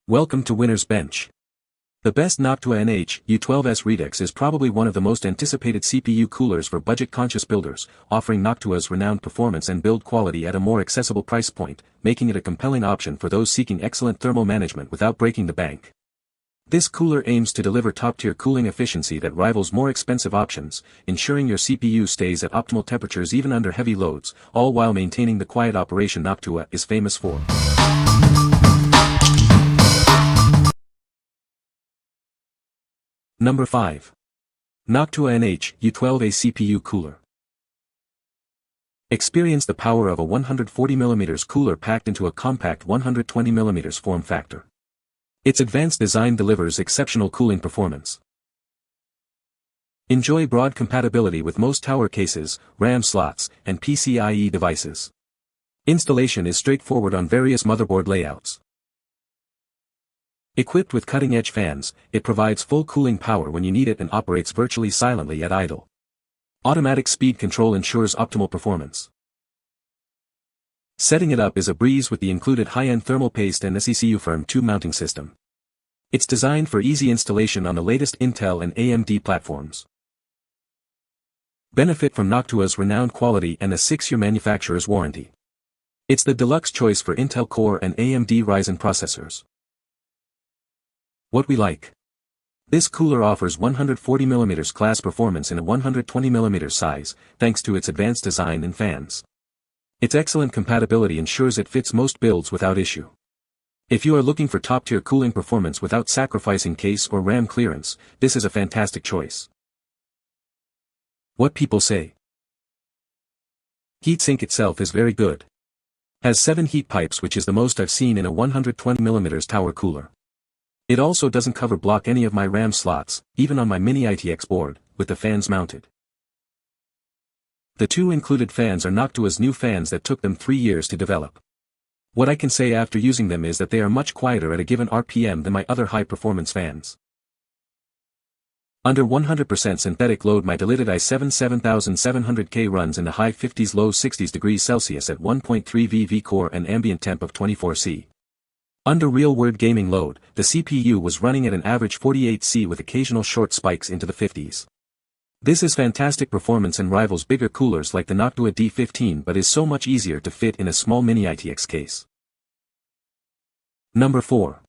Welcome to Winner's Bench. The best Noctua NH-U12S Redux is probably one of the most anticipated CPU coolers for budget-conscious builders, offering Noctua's renowned performance and build quality at a more accessible price point, making it a compelling option for those seeking excellent thermal management without breaking the bank. This cooler aims to deliver top-tier cooling efficiency that rivals more expensive options, ensuring your CPU stays at optimal temperatures even under heavy loads, all while maintaining the quiet operation Noctua is famous for. Number 5. Noctua NH-U12A CPU Cooler. Experience the power of a 140mm cooler packed into a compact 120mm form factor. Its advanced design delivers exceptional cooling performance. Enjoy broad compatibility with most tower cases, RAM slots, and PCIe devices. Installation is straightforward on various motherboard layouts. Equipped with cutting-edge fans, it provides full cooling power when you need it and operates virtually silently at idle. Automatic speed control ensures optimal performance. Setting it up is a breeze with the included high-end thermal paste and SECU Firm 2 mounting system. It's designed for easy installation on the latest Intel and AMD platforms. Benefit from Noctua's renowned quality and a 6-year manufacturer's warranty. It's the deluxe choice for Intel Core and AMD Ryzen processors. What we like. This cooler offers 140mm class performance in a 120mm size, thanks to its advanced design and fans. Its excellent compatibility ensures it fits most builds without issue. If you are looking for top-tier cooling performance without sacrificing case or RAM clearance, this is a fantastic choice. What people say. Heatsink itself is very good. Has 7 heat pipes, which is the most I've seen in a 120mm tower cooler. It also doesn't block any of my RAM slots, even on my mini ITX board, with the fans mounted. The 2 included fans are Noctua's new fans that took them 3 years to develop. What I can say after using them is that they are much quieter at a given RPM than my other high-performance fans. Under 100% synthetic load, my diluted i7 7700K runs in the high 50s low 60s degrees Celsius at 1.3 VV core and ambient temp of 24°C. Under real-world gaming load, the CPU was running at an average 48°C with occasional short spikes into the 50s. This is fantastic performance and rivals bigger coolers like the Noctua D15, but is so much easier to fit in a small mini ITX case. Number 4.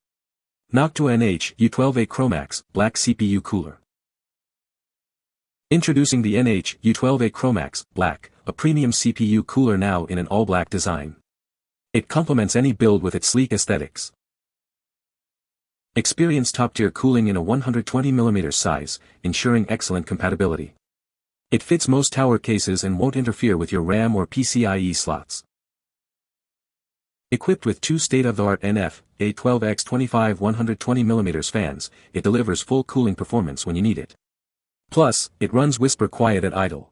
Noctua NH-U12A chromax.Black CPU Cooler. Introducing the NH-U12A chromax.Black, a premium CPU cooler now in an all-black design. It complements any build with its sleek aesthetics. Experience top-tier cooling in a 120mm size, ensuring excellent compatibility. It fits most tower cases and won't interfere with your RAM or PCIe slots. Equipped with 2 state-of-the-art NF-A12X25 120mm fans, it delivers full cooling performance when you need it. Plus, it runs whisper quiet at idle.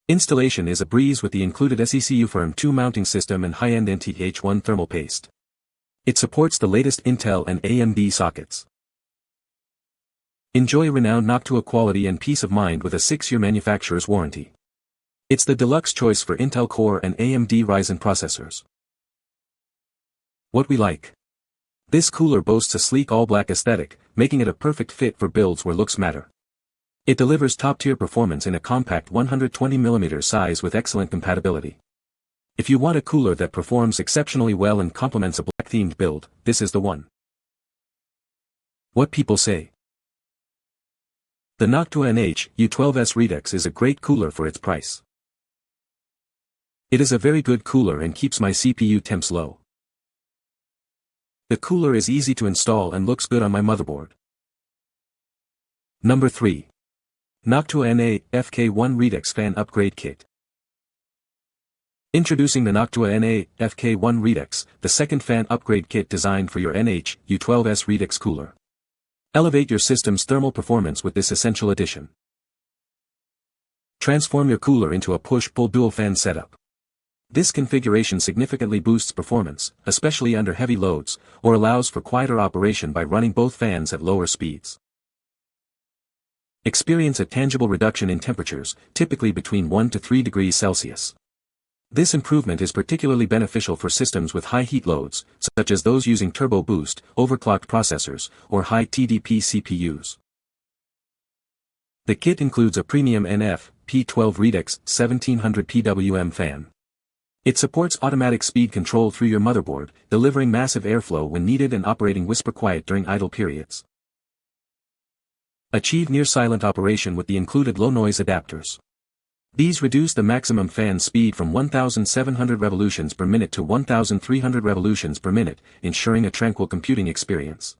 Installation is a breeze with the included SECU Firm 2 mounting system and high-end NTH1 thermal paste. It supports the latest Intel and AMD sockets. Enjoy renowned Noctua quality and peace of mind with a 6-year manufacturer's warranty. It's the deluxe choice for Intel Core and AMD Ryzen processors. What we like. This cooler boasts a sleek all-black aesthetic, making it a perfect fit for builds where looks matter. It delivers top-tier performance in a compact 120mm size with excellent compatibility. If you want a cooler that performs exceptionally well and complements a black-themed build, this is the one. What people say. The Noctua NH-U12S Redux is a great cooler for its price. It is a very good cooler and keeps my CPU temps low. The cooler is easy to install and looks good on my motherboard. Number 3. Noctua NH-FK1 Redux Fan Upgrade Kit. Introducing the Noctua NH-FK1 Redux, the second fan upgrade kit designed for your NH-U12S Redux cooler. Elevate your system's thermal performance with this essential addition. Transform your cooler into a push-pull dual fan setup. This configuration significantly boosts performance, especially under heavy loads, or allows for quieter operation by running both fans at lower speeds. Experience a tangible reduction in temperatures, typically between 1 to 3 degrees Celsius. This improvement is particularly beneficial for systems with high heat loads, such as those using turbo boost, overclocked processors, or high TDP CPUs. The kit includes a premium NF-P12 Redux 1700 PWM fan. It supports automatic speed control through your motherboard, delivering massive airflow when needed and operating whisper quiet during idle periods. Achieve near-silent operation with the included low-noise adapters. These reduce the maximum fan speed from 1,700 revolutions per minute to 1,300 revolutions per minute, ensuring a tranquil computing experience.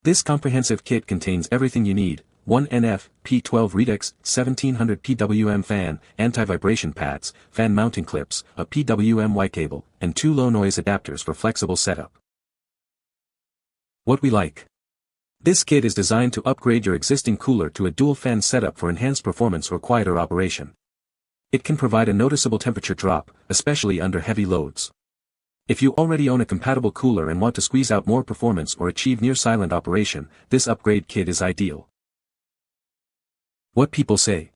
This comprehensive kit contains everything you need: one NF-P12 Redux 1700 PWM fan, anti-vibration pads, fan mounting clips, a PWM Y cable, and 2 low-noise adapters for flexible setup. What we like. This kit is designed to upgrade your existing cooler to a dual-fan setup for enhanced performance or quieter operation. It can provide a noticeable temperature drop, especially under heavy loads. If you already own a compatible cooler and want to squeeze out more performance or achieve near-silent operation, this upgrade kit is ideal. What people say.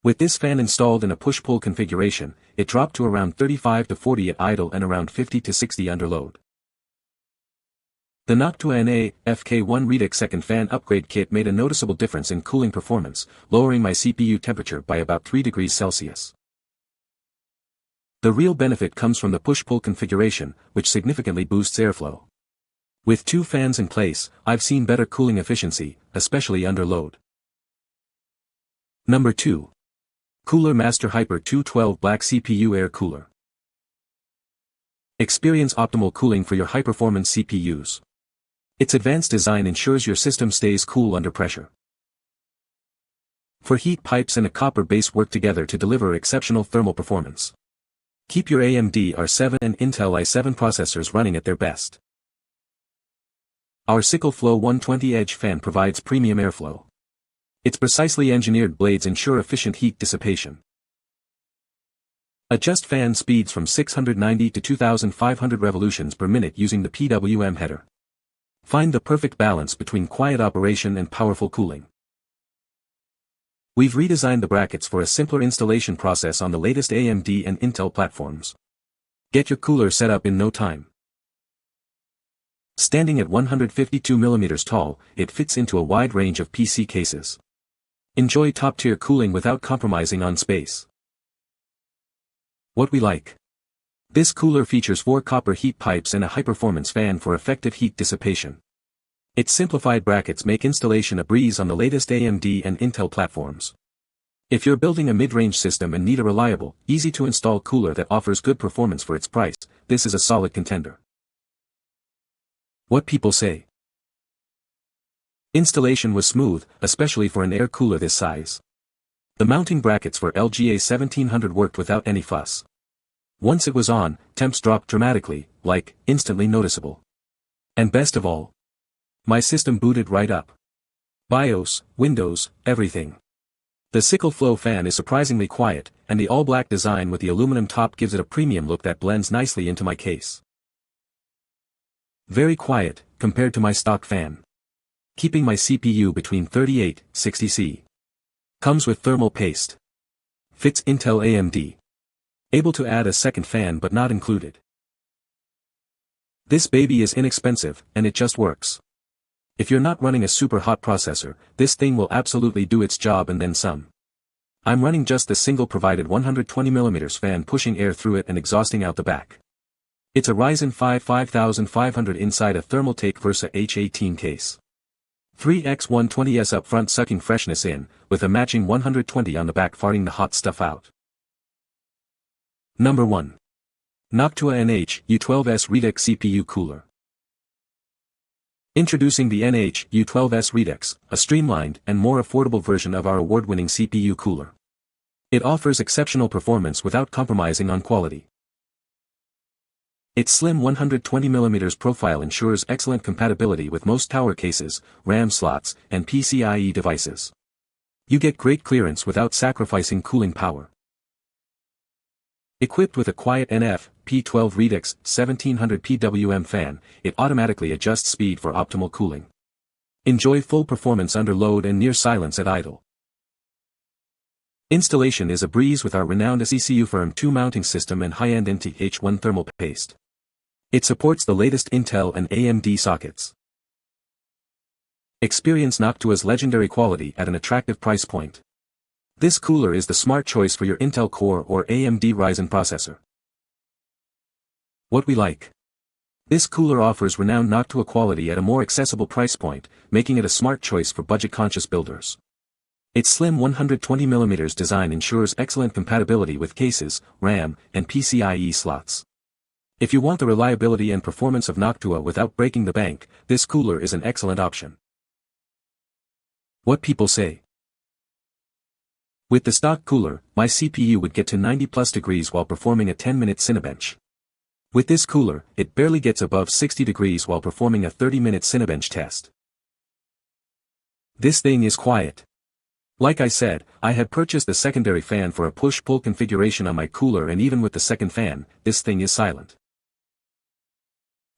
With this fan installed in a push-pull configuration, it dropped to around 35 to 40 at idle and around 50 to 60 under load. The Noctua NH-U12S Redux second fan upgrade kit made a noticeable difference in cooling performance, lowering my CPU temperature by about 3 degrees Celsius. The real benefit comes from the push-pull configuration, which significantly boosts airflow. With 2 fans in place, I've seen better cooling efficiency, especially under load. Number 2. Cooler Master Hyper 212-Black CPU Air Cooler. Experience optimal cooling for your high-performance CPUs. Its advanced design ensures your system stays cool under pressure. For heat pipes and a copper base work together to deliver exceptional thermal performance. Keep your AMD R7 and Intel i7 processors running at their best. Our SickleFlow 120 Edge fan provides premium airflow. Its precisely engineered blades ensure efficient heat dissipation. Adjust fan speeds from 690 to 2,500 revolutions per minute using the PWM header. Find the perfect balance between quiet operation and powerful cooling. We've redesigned the brackets for a simpler installation process on the latest AMD and Intel platforms. Get your cooler set up in no time. Standing at 152 mm tall, it fits into a wide range of PC cases. Enjoy top-tier cooling without compromising on space. What we like. This cooler features 4 copper heat pipes and a high-performance fan for effective heat dissipation. Its simplified brackets make installation a breeze on the latest AMD and Intel platforms. If you're building a mid-range system and need a reliable, easy-to-install cooler that offers good performance for its price, this is a solid contender. What people say. Installation was smooth, especially for an air cooler this size. The mounting brackets for LGA 1700 worked without any fuss. Once it was on, temps dropped dramatically, instantly noticeable. And best of all, my system booted right up. BIOS, Windows, everything. The SickleFlow fan is surprisingly quiet, and the all-black design with the aluminum top gives it a premium look that blends nicely into my case. Very quiet, compared to my stock fan. Keeping my CPU between 38-60 C. Comes with thermal paste. Fits Intel AMD. Able to add a second fan but not included. This baby is inexpensive, and it just works. If you're not running a super hot processor, this thing will absolutely do its job and then some. I'm running just the single provided 120mm fan pushing air through it and exhausting out the back. It's a Ryzen 5 5500 inside a Thermaltake Versa H18 case. 3x120S up front sucking freshness in, with a matching 120 on the back farting the hot stuff out. Number 1. Noctua NH-U12S Redux CPU Cooler. Introducing the NH-U12S Redux, a streamlined and more affordable version of our award-winning CPU cooler. It offers exceptional performance without compromising on quality. Its slim 120mm profile ensures excellent compatibility with most tower cases, RAM slots, and PCIe devices. You get great clearance without sacrificing cooling power. Equipped with a quiet NF-P12 Redux 1700 PWM fan, it automatically adjusts speed for optimal cooling. Enjoy full performance under load and near silence at idle. Installation is a breeze with our renowned ECU Firm 2 mounting system and high-end NH-1 thermal paste. It supports the latest Intel and AMD sockets. Experience Noctua's legendary quality at an attractive price point. This cooler is the smart choice for your Intel Core or AMD Ryzen processor. What we like. This cooler offers renowned Noctua quality at a more accessible price point, making it a smart choice for budget-conscious builders. Its slim 120mm design ensures excellent compatibility with cases, RAM, and PCIe slots. If you want the reliability and performance of Noctua without breaking the bank, this cooler is an excellent option. What people say. With the stock cooler, my CPU would get to 90+ degrees while performing a 10-minute Cinebench. With this cooler, it barely gets above 60 degrees while performing a 30-minute Cinebench test. This thing is quiet. Like I said, I had purchased the secondary fan for a push-pull configuration on my cooler, and even with the second fan, this thing is silent.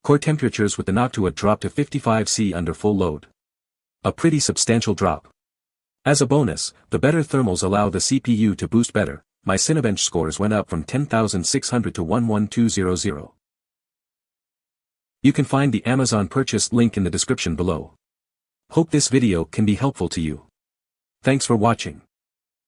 Core temperatures with the Noctua drop to 55°C under full load. A pretty substantial drop. As a bonus, the better thermals allow the CPU to boost better. My Cinebench scores went up from 10,600 to 11200. You can find the Amazon purchase link in the description below. Hope this video can be helpful to you. Thanks for watching.